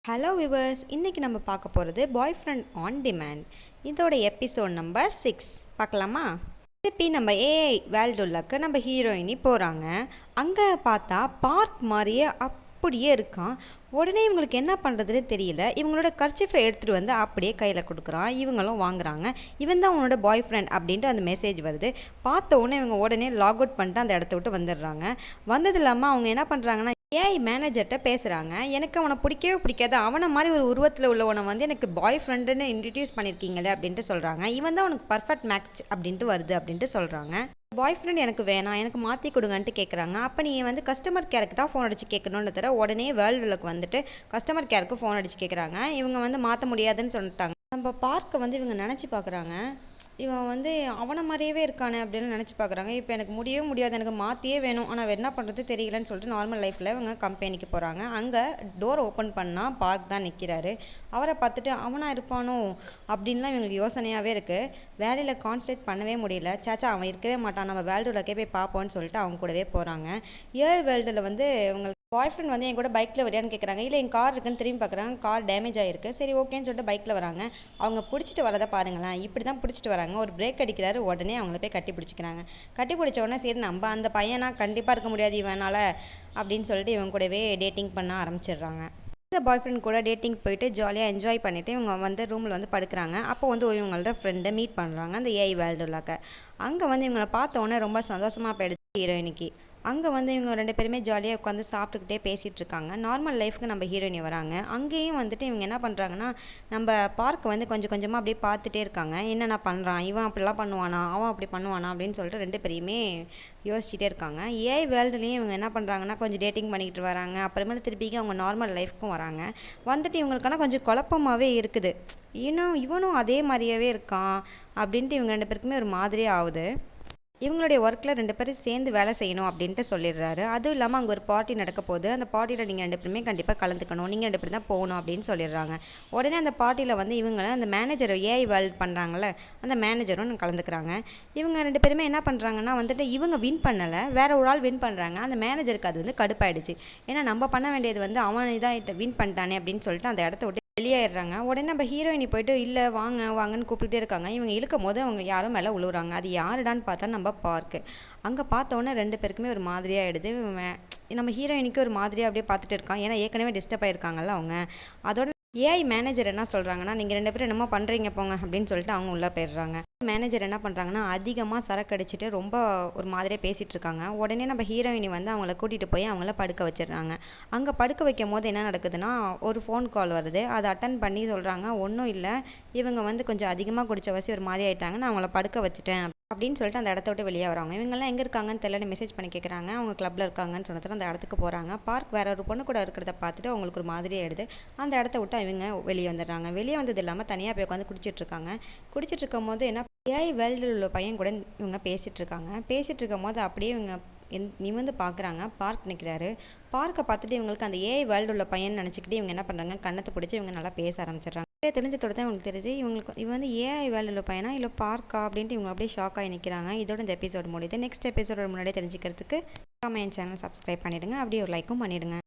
Hello viewers, இன்றைக்கி நம்ம பார்க்க போகிறது பாய் ஃப்ரெண்ட் ஆன் டிமாண்ட். இதோட எபிசோட் நம்பர் 6 பார்க்கலாமா? திருப்பி நம்ம ஏஐ வேல்டுல்லாக்கு நம்ம ஹீரோயினி போகிறாங்க. அங்கே பார்த்தா பார்க் மாதிரியே அப்படியே இருக்கான். உடனே இவங்களுக்கு என்ன பண்ணுறதுன்னு தெரியல. இவங்களோட கர்ச்சிஃபை எடுத்துகிட்டு வந்து அப்படியே கையில் கொடுக்குறான். இவங்களும் வாங்குறாங்க. இவன் தான் அவனோட பாய் ஃப்ரெண்ட் அப்படின்ட்டு அந்த மெசேஜ் வருது. பார்த்த உடனே இவங்க உடனே லாக் அவுட் பண்ணிட்டு அந்த இடத்த விட்டு வந்துடுறாங்க. வந்தது இல்லாமல் அவங்க என்ன பண்ணுறாங்கன்னா, ஏஐ மேனேஜர்கிட்ட பேசுகிறாங்க. எனக்கு அவனை பிடிக்கவே பிடிக்காது, அவனை மாதிரி ஒரு உருவத்தில் உள்ளவனை வந்து எனக்கு பாய் ஃப்ரெண்டுன்னு இன்ட்ரடியூஸ் பண்ணியிருக்கீங்களே அப்படின்ட்டு சொல்கிறாங்க. இவன் தான் அவனுக்கு பர்ஃபெக்ட் மேட்ச் அப்படின்ட்டு வருது அப்படின்ட்டு சொல்கிறாங்க. பாய் ஃப்ரெண்ட் எனக்கு வேணாம், எனக்கு மாற்றி கொடுங்கன்ட்டு கேட்குறாங்க. அப்போ நீங்கள் வந்து கஸ்டமர் கேருக்கு தான் ஃபோன் அடித்து கேட்கணுன்னு தவிர உடனே வேர்ல்டுக்கு வந்துட்டு கஸ்டமர் கேருக்கு ஃபோன் அடித்து கேட்குறாங்க. இவங்க வந்து மாற்ற முடியாதுன்னு சொல்லிட்டாங்க. நம்ம பார்க்க வந்து இவங்க நினச்சி பார்க்குறாங்க, இவன் வந்து அவனை மாதிரியே இருக்கானே அப்படின்னு நினச்சி பார்க்குறாங்க. இப்போ எனக்கு முடியவே முடியாது, எனக்கு மாற்றியே வேணும், ஆனால் என்ன பண்ணுறது தெரியலன்னு சொல்லிட்டு நார்மல் லைஃப்பில் இவங்க கம்பெனிக்கு போகிறாங்க. அங்கே டோர் ஓப்பன் பண்ணால் பார்க் தான் நிற்கிறாரு. அவரை பார்த்துட்டு அவனாக இருப்பானோ அப்படின்லாம் இவங்களுக்கு யோசனையாகவே இருக்குது. வேலையில் கான்சன்ட்ரேட் பண்ணவே முடியல. சாச்சா அவன் இருக்கவே மாட்டான், நம்ம வேர்ல்டுலக்கே போய் பார்ப்போன்னு சொல்லிட்டு அவங்க கூடவே போகிறாங்க. ஏழு வேர்ல்டில் வந்து இவங்களுக்கு பாய் ஃப்ரெண்ட் வந்து என் கூட பைக்கில் வரியான்னு கேட்குறாங்க. இல்லை என் கார் இருக்குன்னு திரும்பி பார்க்குறாங்க. கார் டேமேஜ் ஆகிருக்கு. சரி ஓகேன்னு சொல்லிட்டு பைக்கில் வராங்க. அவங்க பிடிச்சிட்டு வரதை பாருங்களேன், இப்படி தான் பிடிச்சிட்டு வராங்க. ஒரு பிரேக் அடிக்கிறாரு, உடனே அவங்கள போய் கட்டி பிடிச்சிக்கிறாங்க. கட்டி பிடிச்ச உடனே சரி நம்ம அந்த பையனா கண்டிப்பாக இருக்க முடியாது இவனால் அப்படின்னு சொல்லிட்டு இவங்க கூடவே டேட்டிங் பண்ண ஆரம்பிச்சிடுறாங்க. இந்த பாய் ஃப்ரெண்ட் கூட டேட்டிங் போயிட்டு ஜாலியாக என்ஜாய் பண்ணிவிட்டு இவங்க வந்து ரூமில் வந்து படுக்கிறாங்க. அப்போ வந்து இவங்களோட ஃப்ரெண்டை மீட் பண்ணுறாங்க, அந்த ஏஐ வேர்ல்டுலாக்க. அங்கே வந்து இவங்களை பார்த்த உடனே ரொம்ப சந்தோஷமாக போயிடுது ஹீரோயினிக்கு. அங்கே வந்து இவங்க ரெண்டு பேருமே ஜாலியாக உட்காந்து சாப்பிட்டுக்கிட்டே பேசிகிட்டு இருக்காங்க. நார்மல் லைஃப்க்கு நம்ம ஹீரோயினி வராங்க. அங்கேயும் வந்துட்டு இவங்க என்ன பண்ணுறாங்கன்னா, நம்ம பார்க்க வந்து கொஞ்சம் கொஞ்சமாக அப்படியே பார்த்துட்டே இருக்காங்க. என்னென்ன பண்ணுறான், இவன் அப்படிலாம் பண்ணுவானா, அவன் அப்படி பண்ணுவானா அப்படின்னு சொல்லிட்டு ரெண்டு பேரையுமே யோசிச்சுட்டே இருக்காங்க. ஏஐ வேர்ல்டுலேயும் இவங்க என்ன பண்ணுறாங்கன்னா, கொஞ்சம் டேட்டிங் பண்ணிக்கிட்டு வராங்க. அப்புறமேல திருப்பிக்கு அவங்க நார்மல் லைஃப்க்கும் வராங்க. வந்துட்டு இவங்களுக்கான கொஞ்சம் குழப்பமாகவே இருக்குது. இவனும் அதே மாதிரியாவே இருக்கான் அப்படின்ட்டு இவங்க ரெண்டு பேருக்குமே ஒரு மாதிரியே ஆகுது. இவங்களுடைய ஒர்க்கில் ரெண்டு பேரும் சேர்ந்து வேலை செய்யணும் அப்படின்ட்டு சொல்லிடுறாரு. அதுவும் இல்லாமல் அங்கே ஒரு பார்ட்டி நடக்க போகுது. அந்த பார்ட்டியில் நீங்கள் ரெண்டு பேருமே கண்டிப்பாக கலந்துக்கணும், நீங்கள் ரெண்டு பேரும் தான் போகணும் அப்படின்னு சொல்லிடுறாங்க. உடனே அந்த பார்ட்டியில் வந்து இவங்க அந்த மேனேஜர் ஏஐ வேர்ல்ட் பண்ணுறாங்கல்ல, அந்த மேனேஜரும் கலந்துக்கிறாங்க. இவங்க ரெண்டு பேருமே என்ன பண்ணுறாங்கன்னா வந்துட்டு இவங்க வின் பண்ணலை, வேற ஒரு ஆள் வின் பண்ணுறாங்க. அந்த மேனேஜருக்கு அது வந்து கடுப்பாயிடுச்சு. ஏன்னா நம்ம பண்ண வேண்டியது வந்து அவன் இதாக வின் பண்ணிட்டானே அப்படின்னு சொல்லிட்டு அந்த இடத்த விட்டு வெளியாயிடுறாங்க. உடனே நம்ம ஹீரோயினி போயிட்டு இல்லை வாங்க வாங்கன்னு கூப்பிட்டுட்டே இருக்காங்க. இவங்க இழுக்கும் போது அவங்க யாரும் மேலே உழுவுறாங்க. அது யாருடான்னு பார்த்தா நம்ம பார்க்கு. அங்கே பார்த்தோன்னே ரெண்டு பேருக்குமே ஒரு மாதிரியாக ஆகிடுது. நம்ம ஹீரோயினிக்கு ஒரு மாதிரியாக அப்படியே பார்த்துட்டு இருக்கான். ஏன்னா ஏற்கனவே டிஸ்டர்ப் ஆகிருக்காங்கல்ல அவங்க. அதோட ஏஐ மேனேஜர் என்ன சொல்கிறாங்கன்னா, நீங்கள் ரெண்டு பேரும் என்னமோ பண்ணுறீங்க போங்க அப்படின்னு சொல்லிட்டு அவங்க உள்ளே போயிடுறாங்க. மேனேஜர் என்ன பண்ணுறாங்கன்னா, அதிகமாக சரக்கு அடிச்சுட்டு ரொம்ப ஒரு மாதிரியாக பேசிகிட்டு இருக்காங்க. உடனே நம்ம ஹீரோயினி வந்து அவங்கள கூட்டிகிட்டு போய் அவங்கள படுக்க வச்சிடுறாங்க. அங்கே படுக்க வைக்கும் போது என்ன நடக்குதுன்னா, ஒரு ஃபோன் கால் வருது. அதை அட்டன் பண்ணி சொல்கிறாங்க, ஒன்றும் இல்லை, இவங்க வந்து கொஞ்சம் அதிகமாக குடிச்ச வசி ஒரு மாதிரி ஆகிட்டாங்க, நான் அவங்கள படுக்க வச்சுட்டேன் அப்படின்னு சொல்லிட்டு அந்த இடத்த விட்டு வெளியே வராங்க. இவங்கெல்லாம் எங்கே இருக்காங்கன்னு தெரியல, மெசேஜ் பண்ணி கேட்குறாங்க. அவங்க கிளப்பில் இருக்காங்கன்னு சொன்னதில் அந்த இடத்துக்கு போகிறாங்க. பார்க் வேற ஒரு பொண்ணு கூட இருக்கிறத பார்த்துட்டு அவங்களுக்கு ஒரு மாதிரி ஆகிடுது. அந்த இடத்த விட்டு இவங்க வெளியே வந்துடுறாங்க. வெளியே வந்தது இல்லாமல் தனியாக போய் உட்காந்து குடிச்சிட்டு இருக்காங்க. குடிச்சிட்டு இருக்கும் போது என்ன, ஏஐ வேர்ல்டில் உள்ள பையன் கூட இவங்க பேசிகிட்டு இருக்காங்க. பேசிகிட்டு இருக்கும் போது அப்படியே இவங்க நிமிர்ந்து பார்க்குறாங்க. பார்க் நிற்கிறாரு. பார்க்கை பார்த்துட்டு இவங்களுக்கு அந்த ஏஐ வேர்ல்டு உள்ள பையன் நினச்சிக்கிட்டு இவங்க என்ன பண்ணுறாங்க, கண்ணத்தை பிடிச்சி இவங்க நல்லா பேச ஆரம்பிச்சிடுறாங்க. தெரிஞ்சதோட தான் இவங்களுக்கு தெரியுது இவன் வந்து ஏஐ வேர்ல்டு உள்ள பையனா இல்லை பார்க்கா அப்படின்ட்டு இவங்க அப்படியே ஷாக் ஆகி நிற்கிறாங்க. இதோட இந்த எபிசோடு முடியுது. நெக்ஸ்ட் எபிசோட முன்னாடியே தெரிஞ்சுக்கிறதுக்கு என் சேனல் சப்ஸ்கிரைப் பண்ணிவிடுங்க. அப்படியே ஒரு லைக்கும் பண்ணிவிடுங்க.